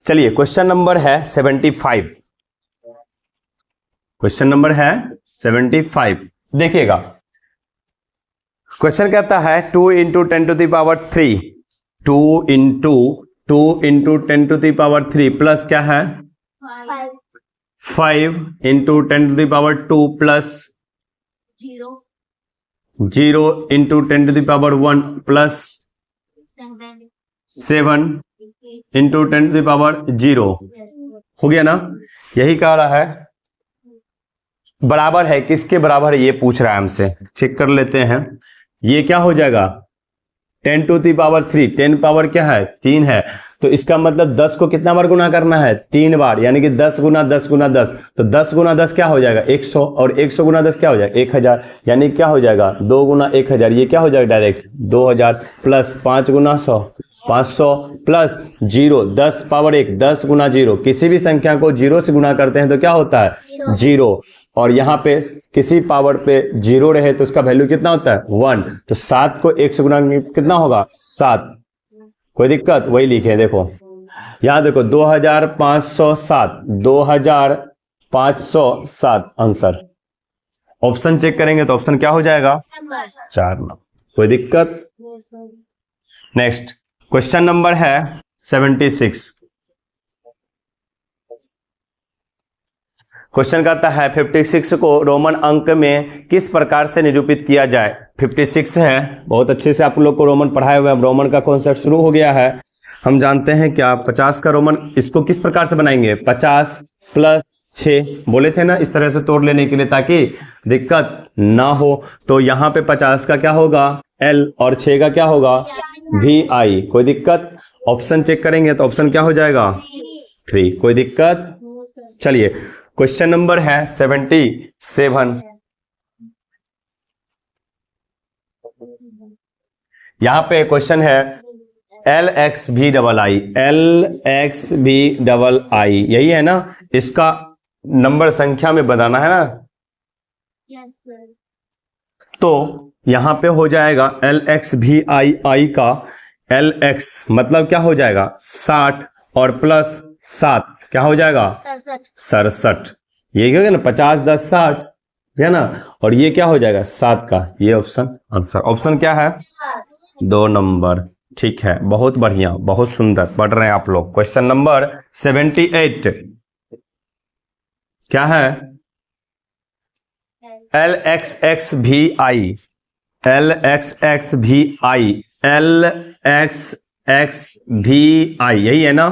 चलिए question number है 75। Question number है 75। देखिएगा, क्वेश्चन कहता है 2 into 10 to the power 3, 2 into 10 to the power 3 plus क्या है 5 into 10 to the power 2 plus 0 into 10 to the power 1 plus 7 into 10 to the power 0। हो गया ना? यही कह रहा है बराबर है, किसके बराबर है ये पूछ रहा है हमसे। चेक कर लेते हैं, ये क्या हो जाएगा 10 टू द पावर 3, 10 पावर क्या है 3 है, तो इसका मतलब 10 को कितना बार गुना करना है 3 बार, यानी कि 10 गुना 10 गुना 10, तो 10 गुना 10 क्या हो जाएगा 100, और 100 गुना 10 क्या हो जाएगा 1000, यानी क्या हो जाएगा 2 गुना 1000, ये क्या हो जाएगा डायरेक्ट 2000 प्लस 5 गुना 100 500 प्लस 0 10 पावर 1 10 गुना 0, किसी भी संख्या को 0 से गुना करते हैं तो क्या होता है 0, और यहाँ पे किसी पावर पे 0 रहे तो उसका वैल्यू कितना होता है 1, तो 7 को 1 से गुना कितना होगा 7। कोई दिक्कत? वही लिखे, देखो यहाँ देखो 2507, 2507 आंसर। ऑप्शन चेक करेंगे तो ऑप्शन क्या हो जाएगा 4 नंबर। कोई दिक्कत? नेक्स्ट क्वेश्चन नंबर है 76। क्वेश्चन कहता है 56 को रोमन अंक में किस प्रकार से निरूपित किया जाए। 56 है, बहुत अच्छे से आप लोग को रोमन पढ़ाए हुए हैं, रोमन का कॉन्सेप्ट शुरू हो गया है। हम जानते हैं क्या 50 का रोमन, इसको किस प्रकार से बनाएंगे 50 प्लस 6 बोले थे ना, इस तरह से तोड़ लेने के लिए ताकि दिक्कत ना हो। तो यहाँ पे 50 का क्या होगा L और 6 का क्या होगा VI। कोई दिक्कत? ऑप्शन चेक करेंगे तो ऑप्शन क्या हो जाएगा 3। कोई दिक्कत? चलिए क्वेश्चन नंबर है 77। यहां पे क्वेश्चन है LXVII, LXVII यही है ना, इसका नंबर संख्या में बताना है ना। Yes sir. तो यहां पे हो जाएगा LXVII का LX मतलब क्या हो जाएगा 60 और प्लस 7 क्या हो जाएगा 67। ये क्या ना 50 10 60 है ना, और ये क्या हो जाएगा 7 का, ये ऑप्शन आंसर। ऑप्शन क्या है 2 नंबर। ठीक है, बहुत बढ़िया, बहुत सुंदर पढ़ रहे हैं आप लोग। क्वेश्चन नंबर 78 क्या है LXXVI, LXXVI यही है ना,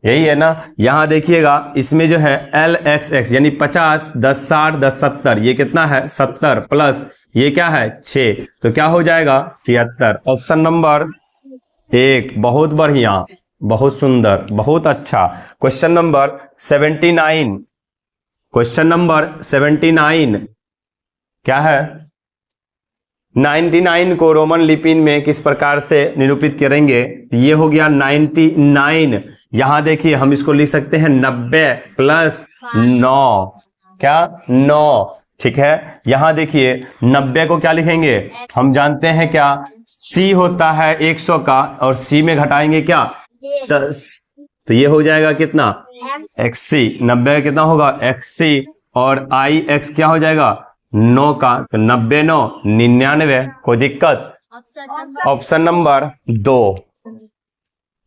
यही है ना। यहां देखिएगा इसमें जो है LXX यानी 50 10 60 10 70, ये कितना है 70 प्लस ये क्या है 6, तो क्या हो जाएगा 73। Option number 1। बहुत बढ़िया, बहुत सुंदर, बहुत अच्छा। Question number 79। क्वेश्चन नंबर 79 क्या है 99 को रोमन लिपि में किस प्रकार से निरूपित करेंगे। ये हो गया 99। यहां देखिए हम इसको लिख सकते हैं 90 प्लस 9 क्या 9। ठीक है, यहां देखिए 90 को क्या लिखेंगे, हम जानते हैं क्या C होता है 100 का, और C में घटाएंगे क्या 10, तो ये हो जाएगा कितना XC। 90 कितना होगा XC, और IX क्या हो जाएगा 9 का, तो 90 9 99। कोई दिक्कत? Option number 2।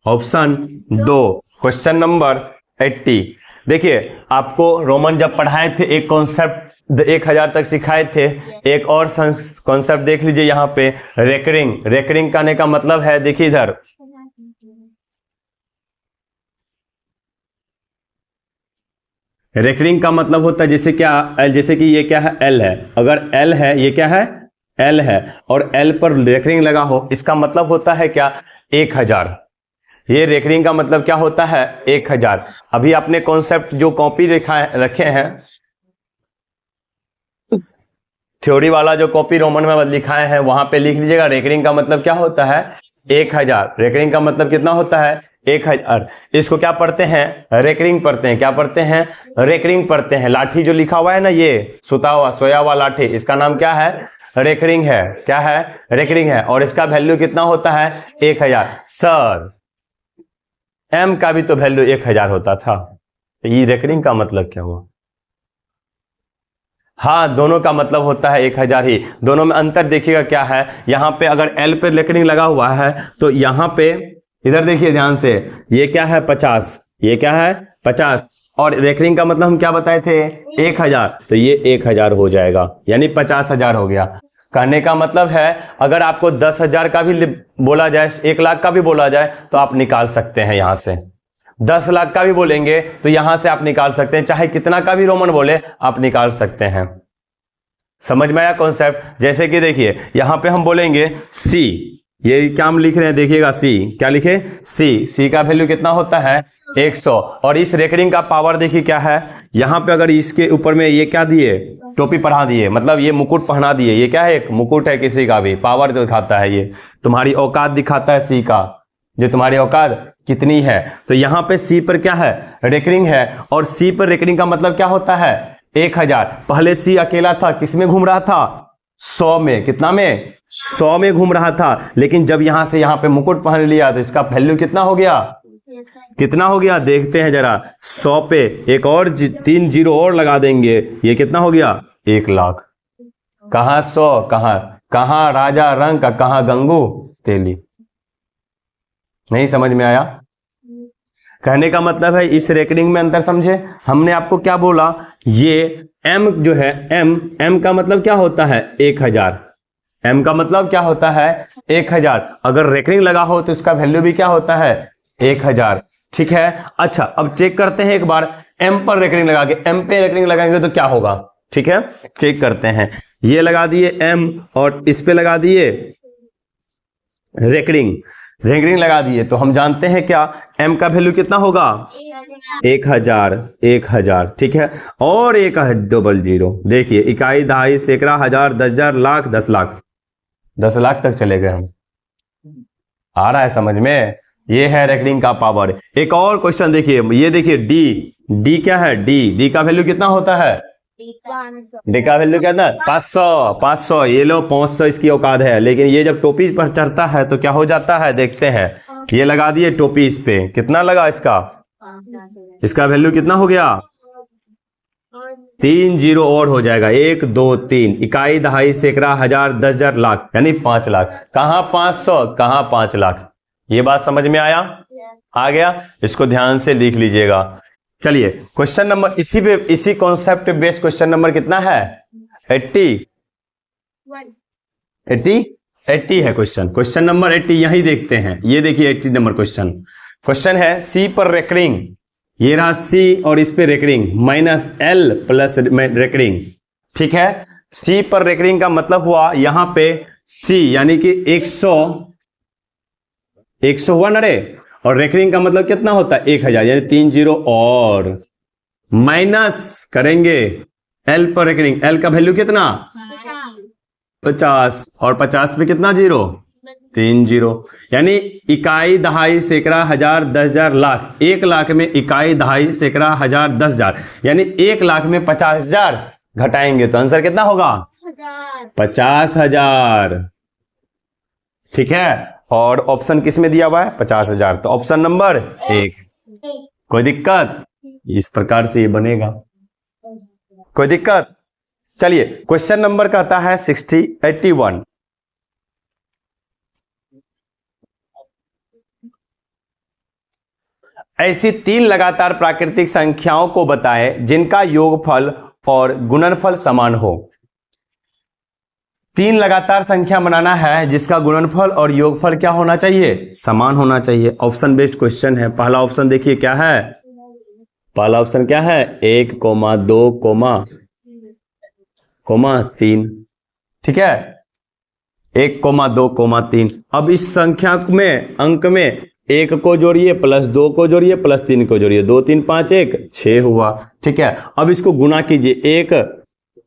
Option 2। Question number 80। देखिए आपको रोमन जब पढ़ाए थे एक कॉन्सेप्ट 1000 तक सिखाए थे, एक और कॉन्सेप्ट देख लीजिए यहाँ पे रेकरिंग। रेकरिंग कहने का मतलब है, देखिए इधर रेकरिंग का मतलब होता है जैसे क्या जैसे कि ये क्या है L है, अगर L है ये क्या है L है, और L पर रेकरिंग लगा हो, इसका मतलब होता है क्या 1000। ये रेकरिंग का मतलब क्या होता है 1000। अभी आपने कॉन्सेप्ट जो कॉपी रखे हैं, थ्योरी वाला जो कॉपी रोमन में लिखाए हैं वहां पे लिख लीजिएगा रेकरिंग का मतलब क्या होता है 1000। रेकरिंग का मतलब कितना होता है 1000। इसको क्या पढ़ते हैं रेकरिंग पढ़ते हैं। क्या पढ़ते हैं रेकरिंग पढ़ते हैं। लाठी जो लिखा हुआ है ना, ये सोया हुआ लाठी, इसका नाम क्या है रेकरिंग है। क्या है रेकरिंग है, और इसका वैल्यू कितना होता है 1000। सर m का भी तो वैल्यू 1000 होता था। तो ये रेकरिंग का मतलब क्या हुआ? हाँ, दोनों का मतलब होता है 1000 ही। दोनों में अंतर देखिएगा क्या है। यहाँ पे अगर L पे रेकरिंग लगा हुआ है तो यहाँ पे इधर देखिए ध्यान से, ये क्या है 50, ये क्या है 50, और रेकरिंग का मतलब हम क्या बताए थे 1000, तो ये 1000 हो जाएगा, यानी 50,000 हो गया। कहने का मतलब है अगर आपको 10,000 का भी बोला जाए, 1 लाख का भी बोला जाए तो आप निकाल सकते हैं यहाँ से। 10 लाख का भी बोलेंगे तो यहां से आप निकाल सकते हैं, चाहे कितना का भी रोमन बोले आप निकाल सकते हैं। समझ में आया कॉन्सेप्ट? जैसे कि देखिए यहां पे हम बोलेंगे सी, ये क्या हम लिख रहे हैं देखिएगा, सी क्या लिखे, सी का वैल्यू कितना होता है 100। और इस रेकरिंग का पावर देखिए क्या है, यहां पे अगर इसके ऊपर में ये क्या दिए, टोपी पहना दिए, मतलब ये मुकुट पहना दिए, ये क्या है एक मुकुट है किसी का भी, पावर दिखाता है, ये तुम्हारी औकात दिखाता है सी का, जो तुम्हारी औकात कितनी है। तो यहां पे सी पर क्या है रेकरिंग है, और सी पर रेकरिंग का मतलब क्या होता है 1000। पहले सी अकेला था, किस में घूम रहा था 100 में, कितना में 100 में घूम रहा था, लेकिन जब यहां से यहां पे मुकुट पहन लिया तो इसका वैल्यू कितना हो गया, कितना हो गया देखते हैं जरा। 100 पे एक और 3 जीरो और लगा देंगे, ये कितना हो गया 1 लाख। कहां 100, कहां राजा रंग का, कहां गंगू तेली। नहीं समझ में आया? कहने का मतलब है इस रेकरिंग में अंतर समझे। हमने आपको क्या बोला, ये m जो है m का मतलब क्या होता है 1000, m का मतलब क्या होता है 1000। अगर रेकरिंग लगा हो तो इसका वैल्यू भी क्या होता है 1000, ठीक है। अच्छा अब चेक करते हैं एक बार, m पर रेकरिंग लगा के, m पे रेकरिंग लगाएंगे तो क्या होगा, ठीक है चेक करते हैं। ये लगा दिए m और इस पे लगा दिए रेकरिंग लगा दिए, तो हम जानते हैं क्या m का वैल्यू कितना होगा 1000, ठीक है। और 1 00, देखिए इकाई, दहाई, सैकड़ा, हजार, 10,000, लाख, 10 लाख, 10 लाख तक चले गए हम। आ रहा है समझ में? ये है रेकरिंग का पावर। एक और क्वेश्चन देखिए, ये देखिए डी क्या है, डी का वैल्यू कितना होता है, डी का वैल्यू क्या है 500। ये लो 500 इसकी औकात है, लेकिन ये जब टोपी पर चढ़ता है तो क्या हो जाता है देखते हैं। ये लगा दिए टोपी इस पे, कितना लगा इसका वैल्यू कितना हो गया 3 जीरो और हो जाएगा, 1 2 3, इकाई, दहाई, सैकड़ा, हजार, 10,000, लाख, यानी 5 लाख। कहां 500, कहां 5 लाख। ये बात समझ में आया? आ गया? इसको ध्यान से लिख लीजिएगा। चलिए क्वेश्चन नंबर, इसी कॉन्सेप्ट बेस्ड क्वेश्चन नंबर कितना है 80 है क्वेश्चन नंबर 80। यही देखते हैं, ये देखिए 80 नंबर क्वेश्चन है सी पर रेकरिंग, ये रहा सी और इस पे recurring minus L plus recurring, ठीक है। सी पर रेकरिंग का मतलब हुआ यहां पे सी यानी कि 100 हुआ ना रे, और रेकरिंग का मतलब कितना होता है 1000, यानी 3 जीरो और माइनस करेंगे एल पर रेकरिंग, एल का वैल्यू कितना 50, और 50 पे कितना जीरो 3 जीरो, यानी इकाई, दहाई, सैकड़ा, हजार, 10,000, लाख। 1 लाख में इकाई, दहाई, सैकड़ा, हजार, 10,000, यानी 1 लाख में 50,000 घटाएंगे तो आंसर कितना होगा 50,000, ठीक है। और ऑप्शन किस में दिया हुआ है 50,000, तो ऑप्शन नंबर 1। कोई दिक्कत? इस प्रकार से ये बनेगा, कोई दिक्कत? चलिए क्वेश्चन नंबर कहता है 81। ऐसी 3 लगातार प्राकृतिक संख्याओं को बताएं जिनका योगफल और गुणनफल समान हो। 3 लगातार संख्या बनाना है जिसका गुणनफल और योगफल क्या होना चाहिए, समान होना चाहिए। ऑप्शन बेस्ड क्वेश्चन है। पहला ऑप्शन देखिए क्या है, पहला ऑप्शन क्या है 1, 2, 3, ठीक है 1, 2, 3। अब इस संख्या में अंक में 1 को जोड़िए प्लस 2 को जोड़िए प्लस 3 को जोड़िए, 2 3 5 1 6 हुआ, ठीक है। अब इसको गुना कीजिए, 1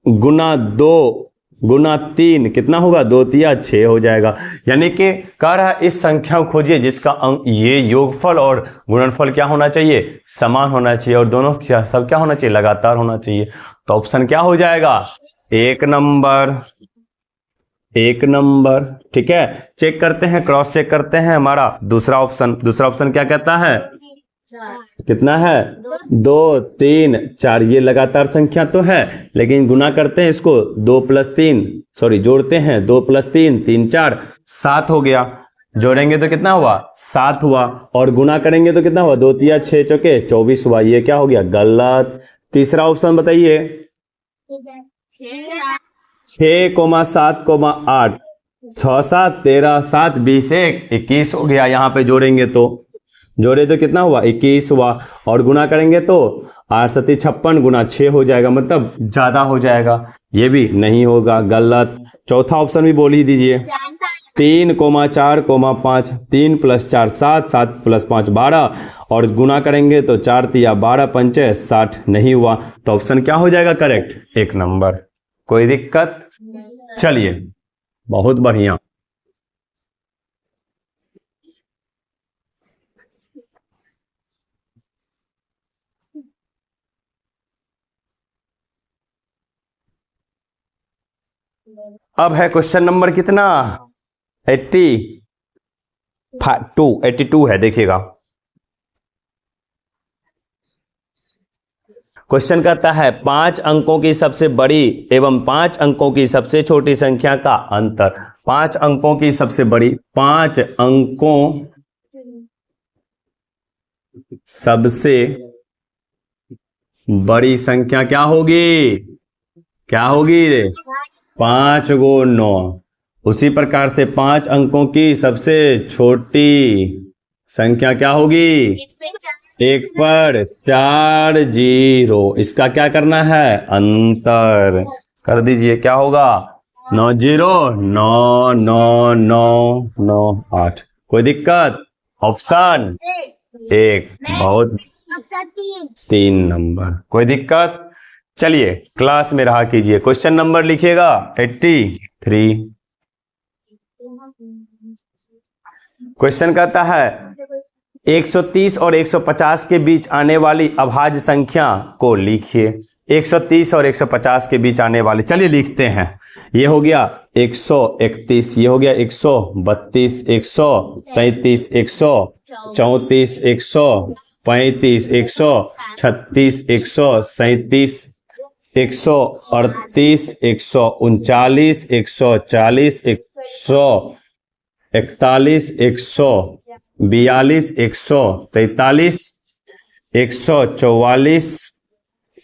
गुना 2 गुना 3 कितना होगा 2 3 6 हो जाएगा। यानी कि कह रहा है इस संख्या को खोजिए जिसका अंक, ये योगफल और गुणनफल क्या होना चाहिए, समान होना चाहिए, और दोनों सब क्या होना चाहिए, लगातार होना चाहिए। तो ऑप्शन क्या हो जाएगा 1 नंबर, ठीक है। चेक करते हैं, क्रॉस चेक करते हैं। हमारा दूसरा ऑप्शन क्या कहता है कितना है? 2 3 4। ये लगातार संख्या तो है, लेकिन गुना करते हैं इसको 2 + 3, सॉरी जोड़ते हैं 2 + 3 3 4 7 हो गया। जोड़ेंगे तो कितना हुआ? 7 हुआ। और गुना करेंगे तो कितना हुआ? 2 × 3 = 6 × 4 = 24 हुआ। ये क्या हो गया? गलत। तीसरा ऑप्शन बताइए। 6, 7, 8। 6 7 13 7 20 1 21 हो गया। यहाँ पे जोड़ेंगे तो जोड़े तो कितना हुआ? 21 हुआ। और गुना करेंगे तो 8 7 56 गुना 6 हो जाएगा, मतलब ज्यादा हो जाएगा। ये भी नहीं होगा, गलत। चौथा ऑप्शन भी बोल ही दीजिए। 3, 4, 5। 3 + 4 7, 7 + 5 12। और गुना करेंगे तो 4 × 12 5 60 नहीं हुआ। तो ऑप्शन क्या हो जाएगा करेक्ट? 1 नंबर। कोई दिक्कत? चलिए, बहुत बढ़िया। अब है क्वेश्चन नंबर कितना? 82 है, देखिएगा। क्वेश्चन कहता है 5 अंकों की सबसे बड़ी एवं 5 अंकों की सबसे छोटी संख्या का अंतर। 5 अंकों की सबसे बड़ी, 5 अंकों सबसे बड़ी संख्या क्या होगी? क्या होगी रे? 5 × 9। उसी प्रकार से 5 अंकों की सबसे छोटी संख्या क्या होगी? 1 पर 4 0। इसका क्या करना है? अंतर कर दीजिए। क्या होगा? 9 0 9 9 9 9 8। कोई दिक्कत? ऑप्शन 1 बहुत। 3 नंबर। कोई दिक्कत? चलिए क्लास में रहा कीजिए। क्वेश्चन नंबर लिखिएगा 83। क्वेश्चन कहता है 130 और 150 के बीच आने वाली अभाज्य संख्या को लिखिए। 130 और 150 के बीच आने वाली, चलिए लिखते हैं। ये हो गया 131, ये हो गया 132, 133, 134, 135, 136, 137, 138, 139, 140, 141, 142, 143, 144,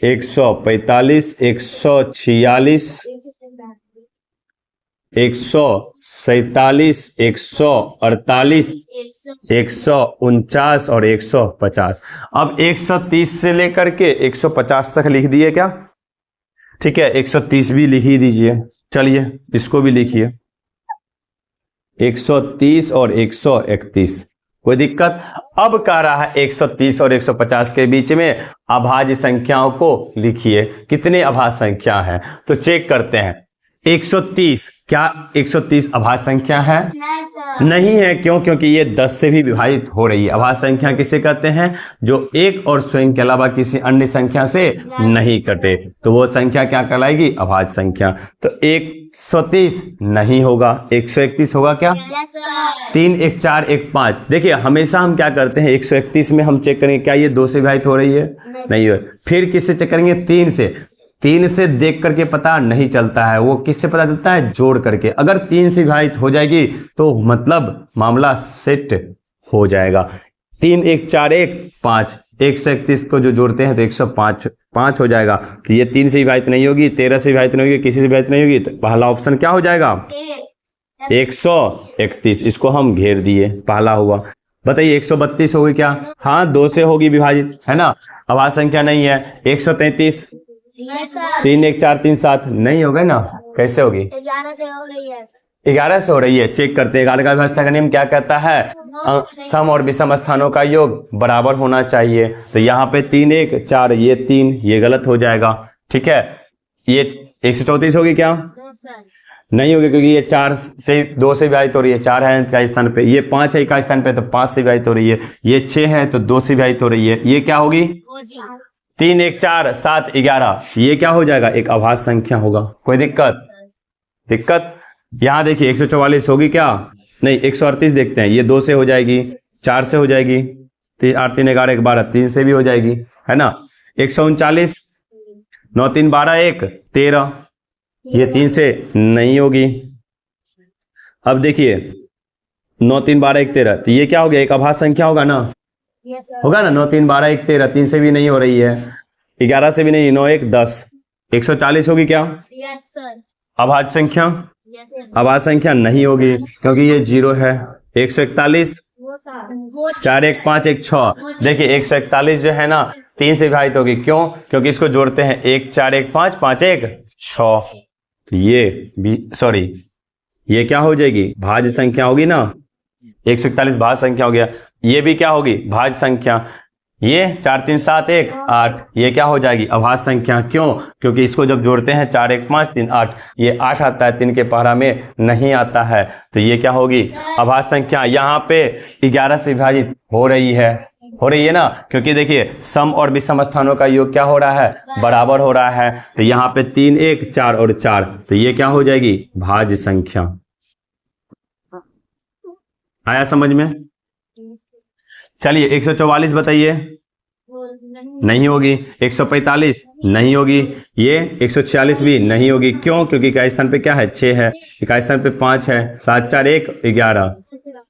145, 146, 147, 148, 149 और 150। अब 130 से लेकर के 150 तक लिख दिए क्या? ठीक है, 130 भी लिख ही दीजिए। चलिए इसको भी लिखिए, 130 और 131। कोई दिक्कत? अब कह रहा है 130 और 150 के बीच में अभाज्य संख्याओं को लिखिए। कितने अभाज्य संख्या है? तो चेक करते हैं। 130, क्या 130 अभाज्य संख्या है? नहीं है। क्यों? क्योंकि ये 10 से भी विभाजित हो रही है। अभाज्य संख्या किसे कहते हैं? जो एक और स्वयं के अलावा किसी अन्य संख्या से नहीं कटे, तो वो संख्या क्या कहलाएगी? अभाज्य संख्या। तो 130 नहीं होगा, 131 होगा क्या? 3 1 4 1 5। देखिए हमेशा हम क्या करते हैं, 131 में हम चेक करेंगे क्या ये 2 से विभाजित हो रही है? नहीं है। फिर किससे चेक करेंगे? 3 से। 3 से देख करके पता नहीं चलता है, वो किससे पता चलता है? जोड़ करके। अगर 3 से विभाजित हो जाएगी तो मतलब मामला सेट हो जाएगा। 3 1 4 1 5, 131 को जो जोड़ते हैं तो 105 हो जाएगा। तो ये 3 से विभाजित नहीं होगी, 13 से विभाजित नहीं होगी, किसी से विभाजित नहीं होगी। तो पहला ऑप्शन क्या हो जाएगा? 131। इसको हम घेर दिए, पहला हुआ। बताइए 132 होगी क्या? हाँ, 2 से होगी विभाजित, है ना? अभाज्य संख्या नहीं है। 133, 3 1 4 3 7 नहीं होगा ना? कैसे होगी? 11 से हो रही है। 11 से हो रही है। चेक करते हैं। 11 का व्यवस्था का नियम क्या कहता है? सम और विषम स्थानों का योग बराबर होना चाहिए। तो यहाँ पे 3 1 4, ये 3, ये गलत हो जाएगा। ठीक है, ये 134 होगी क्या? नहीं होगी, क्योंकि ये 4 से 2 से विभाजित हो रही है, 4 है का स्थान पे। ये 5 है का स्थान पे, तो 5 से विभाजित हो रही है। ये 6 है तो 2 से विभाजित हो रही है। ये क्या होगी? 3 1 4 7 11। ये क्या हो जाएगा? एक अभाज्य संख्या होगा। कोई दिक्कत? यहाँ देखिए 144 होगी क्या? नहीं, 138 देखते हैं। ये 2 से हो जाएगी, 4 से हो जाएगी, 8 3 11 1 12, 3 से भी हो जाएगी, है ना। 139, 9 3 12 1 13, ये 3 से नहीं होगी। अब देखिए 9 3 12 1 13, तो ये क्या हो गया, एक अभाज्य संख्या होगा ना, Yes, sir. होगा ना। 9 3 12 1 13, 3 से भी नहीं हो रही है, 11 से भी नहीं, 9 1 10, 140 होगी क्या Yes, sir. अभाज्य संख्या। Yes, sir. अभाज्य संख्या नहीं होगी क्योंकि ये 0 है। 141, वो सर वो 4 1 5 1 6, देखिए 141 जो है ना 3 से विभाजित होगी, क्यों, क्योंकि इसको जोड़ते हैं 1 4 1 5 5 1 6, तो ये भी सॉरी ये क्या हो जाएगी, भाज्य संख्या होगी ना। 141 भाज्य संख्या हो गया, ये भी क्या होगी, भाज्य संख्या। ये 4 3 7 1 8, ये क्या हो जाएगी, अभाज्य संख्या। क्यों, क्योंकि इसको जब जोड़ते हैं 4 1 5 3 8, ये 8 आता है, 3 के पहरा में नहीं आता है, तो ये क्या होगी, अभाज्य संख्या। यहाँ पे 11 से विभाजित हो रही है ना, क्योंकि देखिए सम और विषम स्थानों का योग क्या हो रहा है, बराबर हो रहा है। तो यहाँ पे 3 1 4 और 4, तो ये क्या हो जाएगी, भाज्य संख्या। आया समझ में। चलिए 144 बताइए, वो नहीं होगी। 145 नहीं होगी। ये 146 भी नहीं होगी। क्यों, क्योंकि इकाई स्थान पे क्या है, 6 है, इकाई स्थान पे 5 है। 7 4 1 11,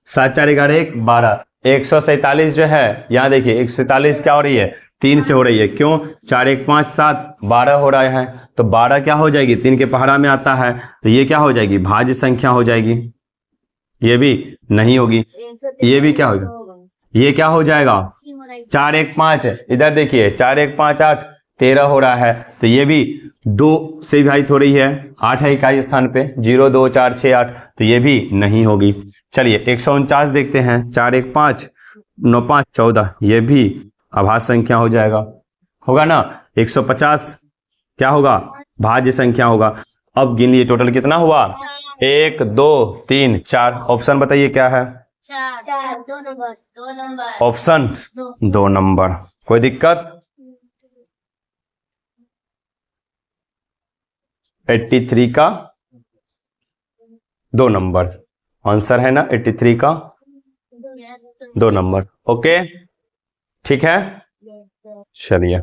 7 4 11 1 12। 147 जो है, यहाँ देखिए 147 क्या हो रही है, 3 से हो रही है। क्यों, 4 1 5 7 12 हो रहा है, तो 12 क्या हो जाएगी, 3 के पहाड़ा में आता है, तो ये क्या हो जाएगी, भाज्य संख्या हो जाएगी। ये भी नहीं होगी। ये भी क्या होगा, ये क्या हो जाएगा, 4 1 5, इधर देखिए 4 1 5 8 13 हो रहा है, तो ये भी 2 से विभाजित हो रही है, 8 है इकाई स्थान पे, 0 2 4 6 8, तो ये भी नहीं होगी। चलिए 149 देखते हैं, 4 1 5 9 5 14, ये भी अभाज्य संख्या हो जाएगा, होगा ना। 150 क्या होगा, भाज्य संख्या होगा। अब गिन लिए टोटल कितना हुआ, 1 2 3 4। ऑप्शन बताइए क्या है, 4 2 नंबर ऑप्शन 2 नंबर। कोई दिक्कत, 83 का 2 नंबर आंसर है ना, 83 का 2 नंबर। ओके ठीक है, चलिए।